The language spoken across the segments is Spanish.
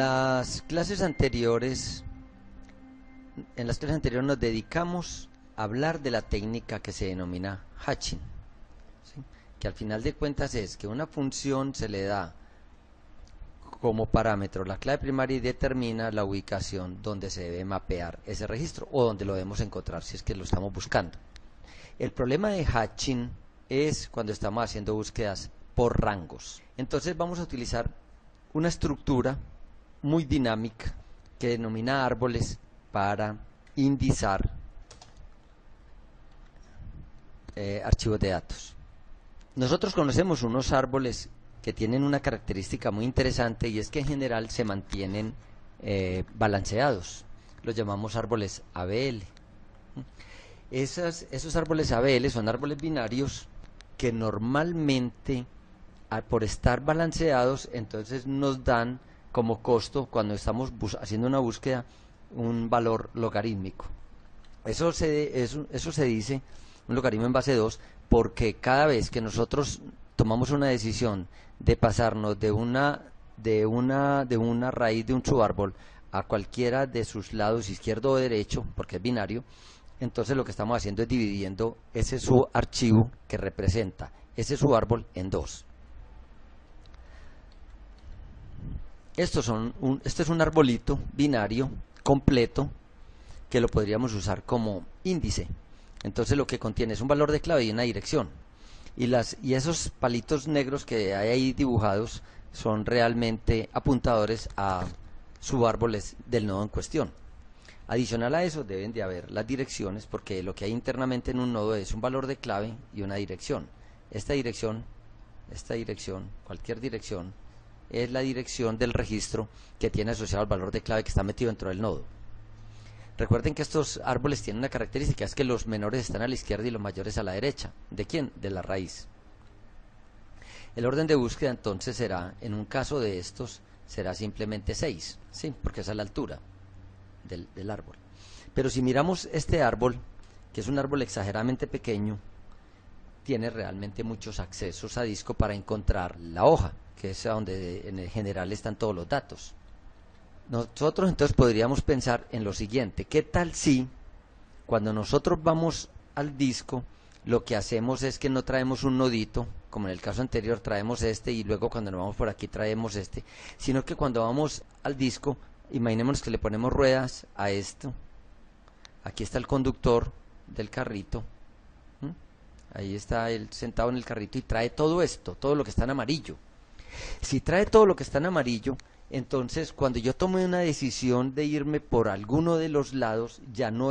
En las clases anteriores nos dedicamos a hablar de la técnica que se denomina hatching, ¿sí? Que al final de cuentas es que una función se le da como parámetro la clave primaria y determina la ubicación donde se debe mapear ese registro o donde lo debemos encontrar si es que lo estamos buscando. El problema de hatching es cuando estamos haciendo búsquedas por rangos. Entonces vamos a utilizar una estructura muy dinámica que denomina árboles para indizar archivos de datos. Nosotros conocemos unos árboles que tienen una característica muy interesante y es que en general se mantienen balanceados. Los llamamos árboles ABL. Esos árboles ABL son árboles binarios que normalmente, por estar balanceados, entonces nos dan como costo, cuando estamos haciendo una búsqueda, un valor logarítmico. Eso se dice, un logaritmo en base 2, porque cada vez que nosotros tomamos una decisión de pasarnos de una raíz de un subárbol a cualquiera de sus lados, izquierdo o derecho, porque es binario, entonces lo que estamos haciendo es dividiendo ese subarchivo que representa ese subárbol en dos. Esto es un arbolito binario completo que lo podríamos usar como índice. Entonces lo que contiene es un valor de clave y una dirección. Y esos palitos negros que hay ahí dibujados son realmente apuntadores a subárboles del nodo en cuestión. Adicional a eso deben de haber las direcciones, porque lo que hay internamente en un nodo es un valor de clave y una dirección. Esta dirección, cualquier dirección, es la dirección del registro que tiene asociado al valor de clave que está metido dentro del nodo. Recuerden que estos árboles tienen una característica, es que los menores están a la izquierda y los mayores a la derecha. ¿De quién? De la raíz. El orden de búsqueda entonces será, en un caso de estos, será simplemente 6, ¿sí? Porque esa es la altura del árbol. Pero si miramos este árbol, que es un árbol exageradamente pequeño, tiene realmente muchos accesos a disco para encontrar la hoja, que es donde en general están todos los datos. Nosotros entonces podríamos pensar en lo siguiente: ¿qué tal si cuando nosotros vamos al disco lo que hacemos es que no traemos un nodito, como en el caso anterior traemos este y luego cuando nos vamos por aquí traemos este, sino que cuando vamos al disco, imaginémonos que le ponemos ruedas a esto, aquí está el conductor del carrito, ahí está él sentado en el carrito y trae todo esto, todo lo que está en amarillo. Si trae todo lo que está en amarillo, entonces cuando yo tome una decisión de irme por alguno de los lados, ya no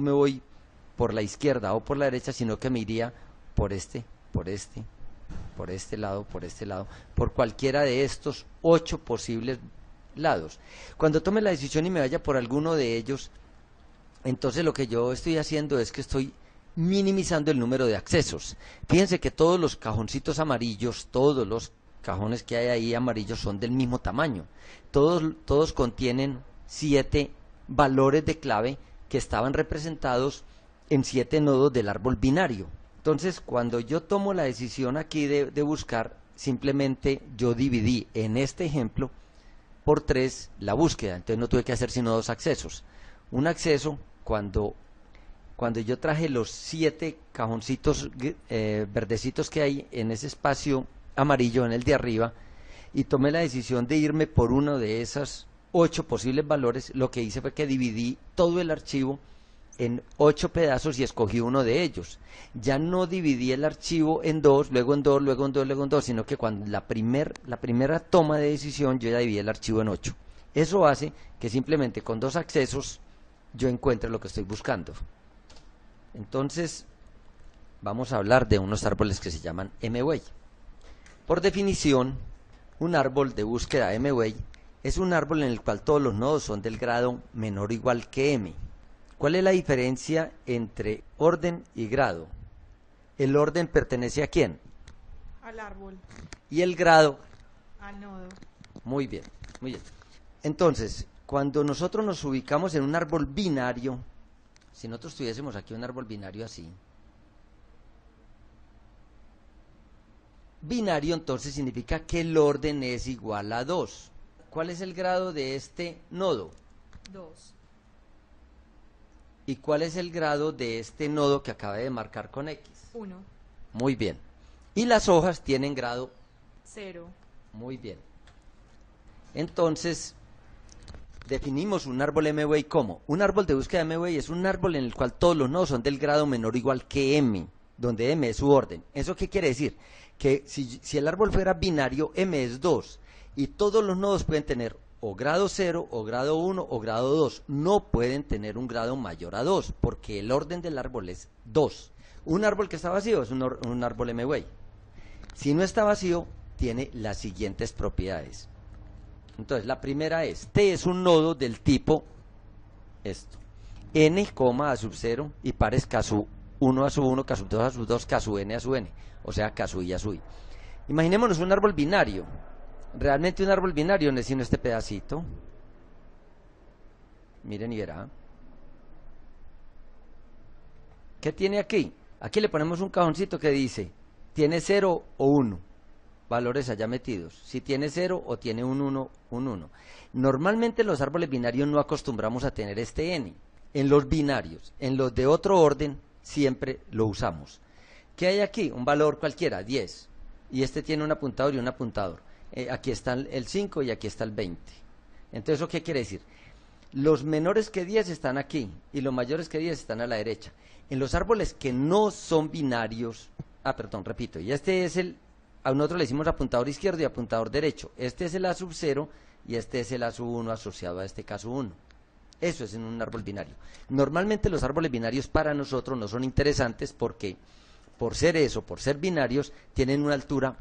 me voy por la izquierda o por la derecha, sino que me iría por este lado, por cualquiera de estos 8 posibles lados. Cuando tome la decisión y me vaya por alguno de ellos, entonces lo que yo estoy haciendo es que estoy minimizando el número de accesos. Fíjense que todos los cajoncitos amarillos, todos los cajones que hay ahí amarillos son del mismo tamaño. Todos contienen 7 valores de clave que estaban representados en 7 nodos del árbol binario. Entonces, cuando yo tomo la decisión aquí de buscar, simplemente yo dividí en este ejemplo por 3 la búsqueda. Entonces no tuve que hacer sino 2 accesos. Un acceso cuando yo traje los 7 cajoncitos verdecitos que hay en ese espacio amarillo, en el de arriba, y tomé la decisión de irme por uno de esos 8 posibles valores, lo que hice fue que dividí todo el archivo en 8 pedazos y escogí uno de ellos. Ya no dividí el archivo en 2, luego en 2, luego en 2, luego en 2, sino que cuando la primera toma de decisión yo ya dividí el archivo en 8. Eso hace que simplemente con 2 accesos yo encuentre lo que estoy buscando. Entonces vamos a hablar de unos árboles que se llaman M-Way. Por definición, un árbol de búsqueda M-Way es un árbol en el cual todos los nodos son del grado menor o igual que M. ¿Cuál es la diferencia entre orden y grado? ¿El orden pertenece a quién? Al árbol. ¿Y el grado? Al nodo. Muy bien, muy bien. Entonces, cuando nosotros nos ubicamos en un árbol binario, si nosotros tuviésemos aquí un árbol binario así, binario entonces significa que el orden es igual a 2. ¿cuál es el grado de este nodo? 2. ¿Y cuál es el grado de este nodo que acabé de marcar con X? 1. Muy bien. Y las hojas tienen grado. 0. Muy bien. Entonces, definimos un árbol MWay como un árbol de búsqueda MWay es un árbol en el cual todos los nodos son del grado menor o igual que M, donde M es su orden. ¿Eso qué quiere decir? Que si el árbol fuera binario, M es 2 y todos los nodos pueden tener o grado 0, o grado 1, o grado 2. No pueden tener un grado mayor a 2, porque el orden del árbol es 2. Un árbol que está vacío es un árbol MWay. Si no está vacío, tiene las siguientes propiedades. Entonces, la primera es, T es un nodo del tipo esto. N, a sub 0 y pares K sub 1 a sub 1, K sub 2 a sub 2, K sub N a sub N. O sea, K sub I a sub I. Imaginémonos un árbol binario. Realmente un árbol binario no es sino este pedacito. Miren y verán. ¿Qué tiene aquí? Aquí le ponemos un cajoncito que dice, tiene 0 o 1. Valores allá metidos. Si tiene 0 o tiene un 1, un 1. Normalmente en los árboles binarios no acostumbramos a tener este N. En los binarios, en los de otro orden, siempre lo usamos. ¿Qué hay aquí? Un valor cualquiera, 10. Y este tiene un apuntador y un apuntador. Aquí está el 5 y aquí está el 20. Entonces, ¿eso qué quiere decir? Los menores que 10 están aquí y los mayores que 10 están a la derecha. En los árboles que no son binarios, repito, y este es a nosotros le decimos apuntador izquierdo y apuntador derecho. Este es el A sub 0 y este es el A sub 1 asociado a este K sub 1. Eso es en un árbol binario. Normalmente los árboles binarios para nosotros no son interesantes porque, por ser binarios, tienen una altura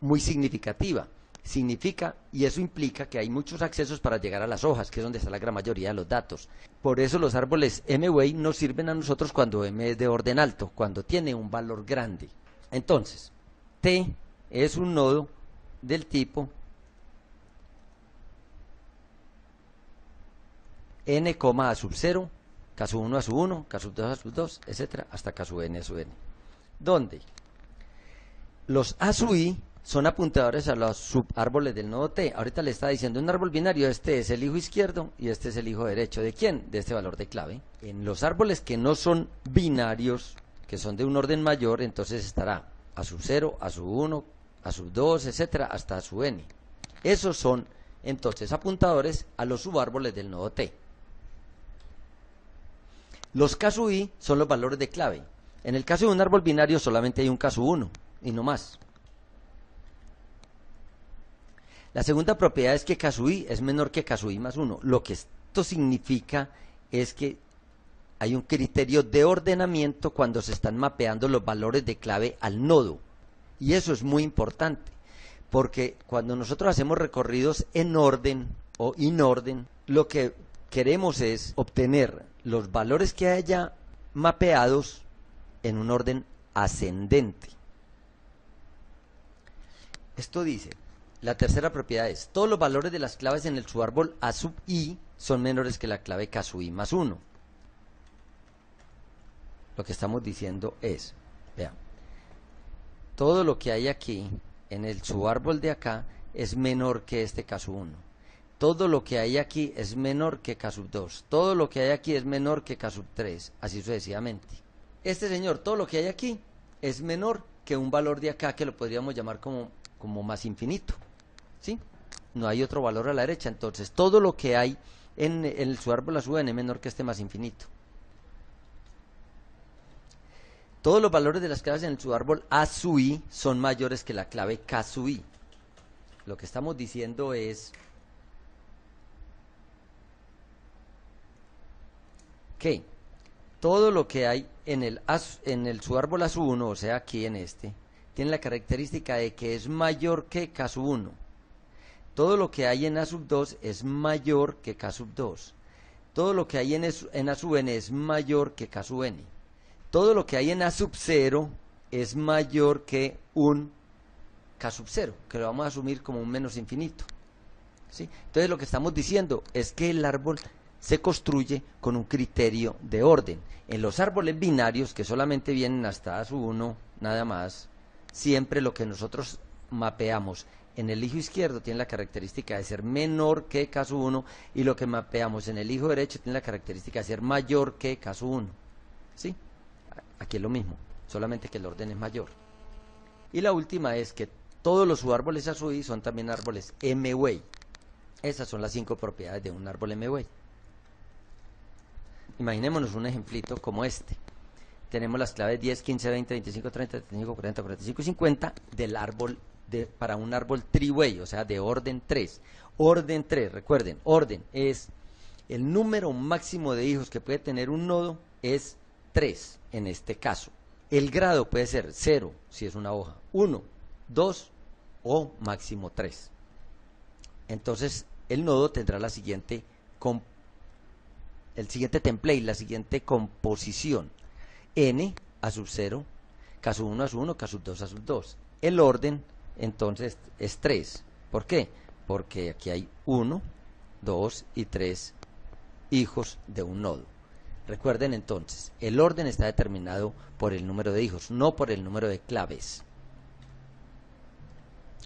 muy significativa. Significa, y eso implica que hay muchos accesos para llegar a las hojas, que es donde está la gran mayoría de los datos. Por eso los árboles MWay nos sirven a nosotros cuando M es de orden alto, cuando tiene un valor grande. Entonces, T es un nodo del tipo N, A sub 0, K sub 1 a sub 1, K sub 2 a sub 2, etcétera, hasta K sub N a sub N. Donde los A sub I son apuntadores a los subárboles del nodo T. Ahorita le estaba diciendo un árbol binario, este es el hijo izquierdo y este es el hijo derecho. ¿De quién? De este valor de clave. En los árboles que no son binarios, que son de un orden mayor, entonces estará A sub 0, A sub 1, A sub 2, etcétera, hasta A sub N. Esos son entonces apuntadores a los subárboles del nodo T. Los K sub I son los valores de clave. En el caso de un árbol binario solamente hay un K sub 1 y no más. La segunda propiedad es que K sub I es menor que K sub I más 1. Lo que esto significa es que hay un criterio de ordenamiento cuando se están mapeando los valores de clave al nodo. Y eso es muy importante, porque cuando nosotros hacemos recorridos en orden o inorden, lo que queremos es obtener los valores que haya mapeados en un orden ascendente. Esto dice, la tercera propiedad es, todos los valores de las claves en el subárbol A sub I son menores que la clave K sub I más 1. Lo que estamos diciendo es, vean, todo lo que hay aquí en el subárbol de acá es menor que este K sub 1. Todo lo que hay aquí es menor que K sub 2. Todo lo que hay aquí es menor que K sub 3, así sucesivamente. Este señor, todo lo que hay aquí es menor que un valor de acá que lo podríamos llamar como más infinito. ¿Sí? No hay otro valor a la derecha, entonces todo lo que hay en el subárbol A sub N es menor que este más infinito. Todos los valores de las claves en el subárbol A sub I son mayores que la clave K sub I. Lo que estamos diciendo es que todo lo que hay en el subárbol A sub 1, o sea aquí en este, tiene la característica de que es mayor que K sub 1. Todo lo que hay en A sub 2 es mayor que K sub 2. Todo lo que hay en A sub N es mayor que K sub N. Todo lo que hay en A sub 0 es mayor que un K sub 0, que lo vamos a asumir como un menos infinito. ¿Sí? Entonces lo que estamos diciendo es que el árbol se construye con un criterio de orden. En los árboles binarios, que solamente vienen hasta A sub 1, nada más, siempre lo que nosotros mapeamos en el hijo izquierdo tiene la característica de ser menor que caso 1 y lo que mapeamos en el hijo derecho tiene la característica de ser mayor que caso 1. ¿Sí? Aquí es lo mismo, solamente que el orden es mayor. Y la última es que todos los subárboles a su i son también árboles M-Way. Esas son las 5 propiedades de un árbol M-Way. Imaginémonos un ejemplito como este. Tenemos las claves 10, 15, 20, 25, 30, 35, 40, 45 y 50 del árbol para un árbol triway, o sea, de orden 3. Orden 3, recuerden, orden es el número máximo de hijos que puede tener un nodo es 3 en este caso. El grado puede ser 0 si es una hoja, 1, 2 o máximo 3. Entonces el nodo tendrá el siguiente template, la siguiente composición: n a sub 0, caso 1 a sub 1, caso 2 a sub 2. El orden entonces es 3. ¿Por qué? Porque aquí hay 1, 2 y 3 hijos de un nodo. Recuerden entonces, el orden está determinado por el número de hijos, no por el número de claves.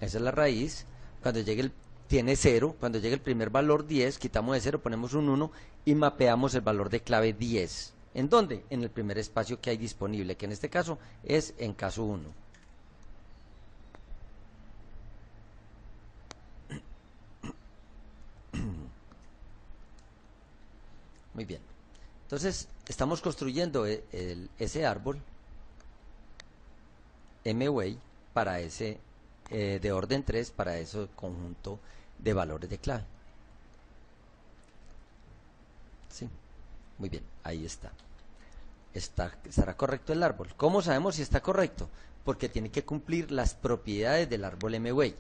Esa es la raíz. Cuando llegue tiene 0, cuando llegue el primer valor 10, quitamos de 0, ponemos un 1 y mapeamos el valor de clave 10. ¿En dónde? En el primer espacio que hay disponible, que en este caso es en caso 1. Muy bien. Entonces, estamos construyendo ese árbol M-Way para ese de orden 3 para ese conjunto de valores de clave. ¿Sí? Muy bien, ahí está. ¿Estará correcto el árbol? ¿Cómo sabemos si está correcto? Porque tiene que cumplir las propiedades del árbol M-Way.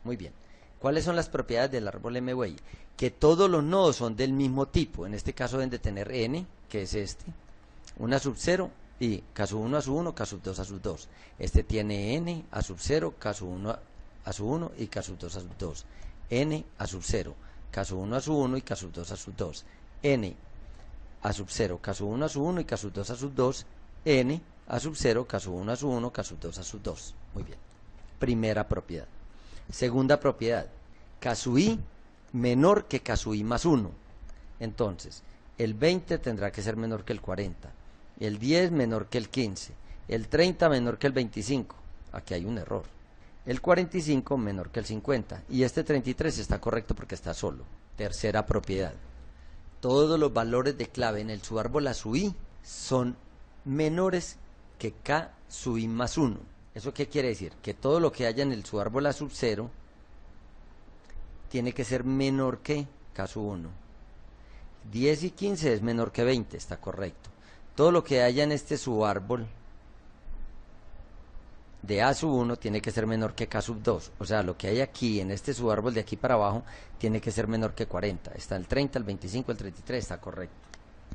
Muy bien. ¿Cuáles son las propiedades del árbol M-Way? Que todos los nodos son del mismo tipo. En este caso deben de tener n, que es este, 1 a sub 0 y caso 1 a sub 1, caso 2 a sub 2. Este tiene n a sub 0, caso 1 a sub 1 y caso 2 a sub 2. N a sub 0, caso 1 a sub 1 y caso 2 a sub 2. N a sub 0, caso 1 a sub 1 y caso 2 a sub 2. N a sub 0, caso 1 a sub 1, caso 2 a sub 2. Muy bien. Primera propiedad. Segunda propiedad, caso i menor que caso i más 1. Entonces, el 20 tendrá que ser menor que el 40, el 10 menor que el 15, el 30 menor que el 25. Aquí hay un error. El 45 menor que el 50 y este 33 está correcto porque está solo. Tercera propiedad, todos los valores de clave en el subárbol a su i son menores que k sub i más 1. ¿Eso qué quiere decir? Que todo lo que haya en el subárbol a sub 0 tiene que ser menor que k sub 1. 10 y 15 es menor que 20, está correcto. Todo lo que haya en este subárbol de a sub 1 tiene que ser menor que k sub 2. O sea, lo que hay aquí en este subárbol de aquí para abajo tiene que ser menor que 40. Está el 30, el 25, el 33, está correcto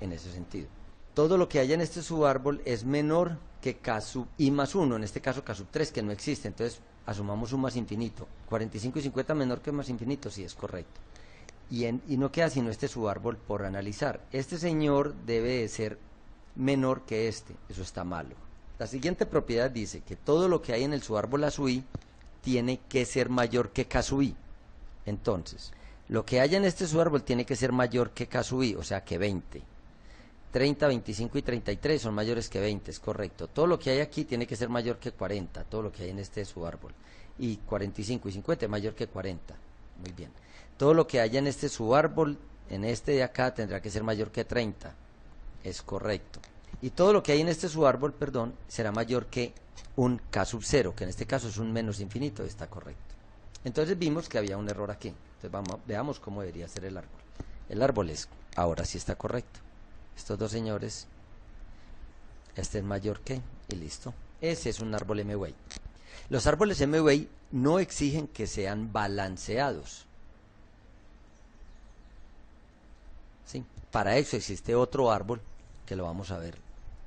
en ese sentido. Todo lo que haya en este subárbol es menor que k sub i más 1, en este caso k sub 3, que no existe. Entonces asumamos un más infinito. 45 y 50 menor que más infinito, sí es correcto. Y no queda sino este subárbol por analizar. Este señor debe de ser menor que este, eso está malo. La siguiente propiedad dice que todo lo que hay en el subárbol a su i tiene que ser mayor que k sub i. Entonces, lo que haya en este subárbol tiene que ser mayor que k sub i, o sea que 20. 30, 25 y 33 son mayores que 20, es correcto. Todo lo que hay aquí tiene que ser mayor que 40, todo lo que hay en este subárbol. Y 45 y 50 es mayor que 40. Muy bien. Todo lo que haya en este subárbol, en este de acá, tendrá que ser mayor que 30. Es correcto. Y todo lo que hay en este subárbol, perdón, será mayor que un k sub 0, que en este caso es un menos infinito, está correcto. Entonces vimos que había un error aquí. Entonces veamos cómo debería ser el árbol. El árbol es, ahora sí está correcto. Estos dos señores, este es mayor que, y listo. Ese es un árbol M-Way. Los árboles M-Way no exigen que sean balanceados. ¿Sí? Para eso existe otro árbol, que lo vamos a ver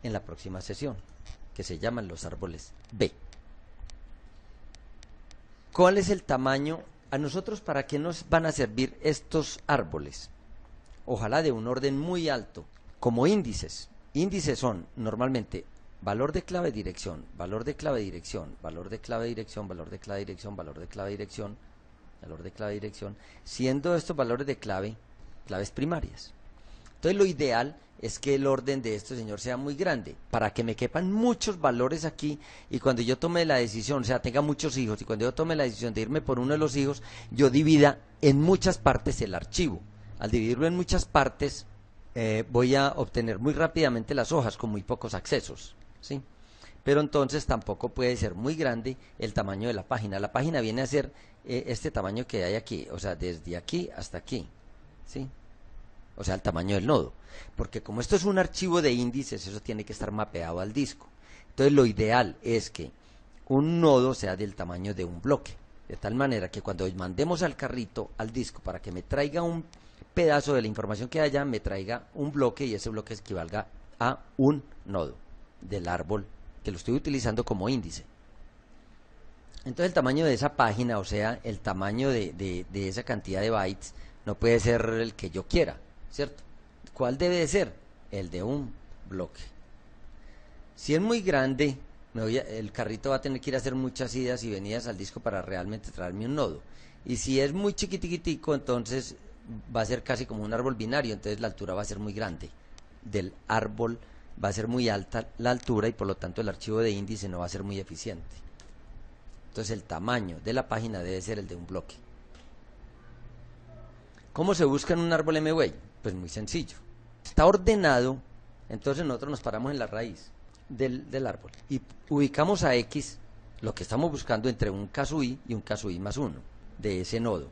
en la próxima sesión, que se llaman los árboles B. ¿Cuál es el tamaño? A nosotros, ¿para qué nos van a servir estos árboles? Ojalá de un orden muy alto. Como índices. Índices son normalmente valor de clave dirección, valor de clave dirección, valor de clave dirección, valor de clave dirección, valor de clave dirección, valor de clave de dirección, siendo estos valores de clave, claves primarias. Entonces lo ideal es que el orden de esto, señor, sea muy grande, para que me quepan muchos valores aquí, y cuando yo tome la decisión, o sea, tenga muchos hijos, y cuando yo tome la decisión de irme por uno de los hijos, yo divida en muchas partes el archivo. Al dividirlo en muchas partes, voy a obtener muy rápidamente las hojas con muy pocos accesos, ¿sí? Pero entonces tampoco puede ser muy grande el tamaño de la página. La página viene a ser este tamaño que hay aquí, o sea, desde aquí hasta aquí, ¿sí? O sea, el tamaño del nodo. Porque como esto es un archivo de índices, eso tiene que estar mapeado al disco. Entonces lo ideal es que un nodo sea del tamaño de un bloque. De tal manera que cuando mandemos al carrito, al disco, para que me traiga un pedazo de la información que haya, me traiga un bloque, y ese bloque equivalga a un nodo del árbol que lo estoy utilizando como índice. Entonces el tamaño de esa página, o sea, el tamaño de esa cantidad de bytes, no puede ser el que yo quiera, ¿cierto? ¿Cuál debe de ser? El de un bloque. Si es muy grande, el carrito va a tener que ir a hacer muchas idas y venidas al disco para realmente traerme un nodo. Y si es muy chiquitico, entonces va a ser casi como un árbol binario, entonces la altura va a ser muy grande del árbol, va a ser muy alta la altura, y por lo tanto el archivo de índice no va a ser muy eficiente. Entonces el tamaño de la página debe ser el de un bloque. ¿Cómo se busca en un árbol MWay? Pues muy sencillo. Está ordenado, entonces nosotros nos paramos en la raíz del árbol y ubicamos a X, lo que estamos buscando, entre un caso I y un caso I más 1 de ese nodo.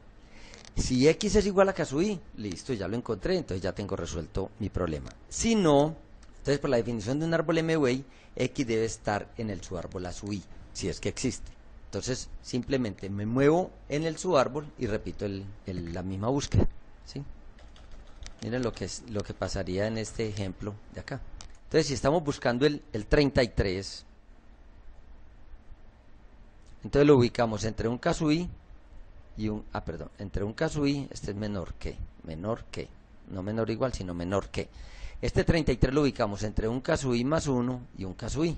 Si X es igual a caso I, listo, ya lo encontré, entonces ya tengo resuelto mi problema. Si no, entonces por la definición de un árbol MWay, X debe estar en el subárbol a su I, si es que existe. Entonces simplemente me muevo en el subárbol y repito la misma búsqueda, ¿sí? Miren lo que pasaría en este ejemplo de acá. Entonces si estamos buscando el 33, entonces lo ubicamos entre un caso I y entre un caso I, este es menor que, no menor igual, sino menor que. Este 33 lo ubicamos entre un caso I más 1 y un caso I.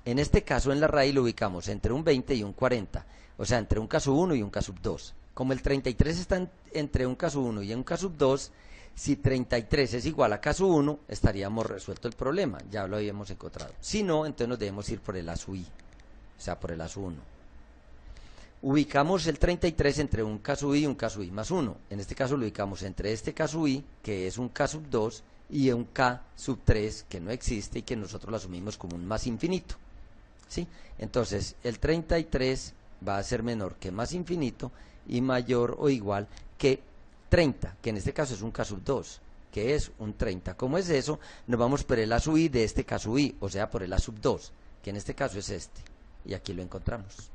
En este caso, en la raíz lo ubicamos entre un 20 y un 40, o sea, entre un caso 1 y un caso 2. Como el 33 está entre un caso 1 y un caso 2, si 33 es igual a caso 1, estaríamos resuelto el problema, ya lo habíamos encontrado. Si no, entonces nos debemos ir por el ASU I, o sea, por el ASU 1. Ubicamos el 33 entre un caso I y un caso I más 1. En este caso lo ubicamos entre este caso I, que es un K sub 2, y un K sub 3, que no existe y que nosotros lo asumimos como un más infinito, ¿sí? Entonces el 33 va a ser menor que más infinito y mayor o igual que 30, que en este caso es un K sub 2, que es un 30. ¿Cómo es eso? Nos vamos por el A sub I de este K sub I, o sea, por el A sub 2, que en este caso es este, y aquí lo encontramos.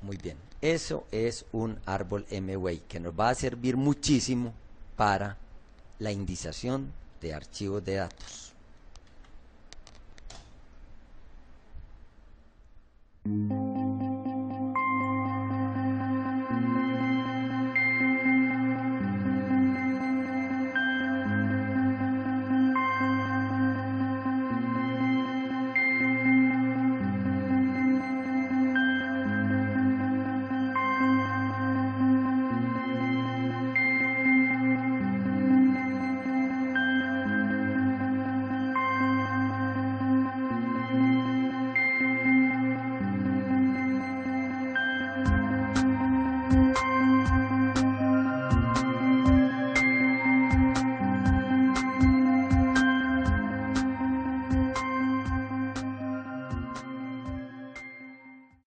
Muy bien, eso es un árbol MWay que nos va a servir muchísimo para la indización de archivos de datos.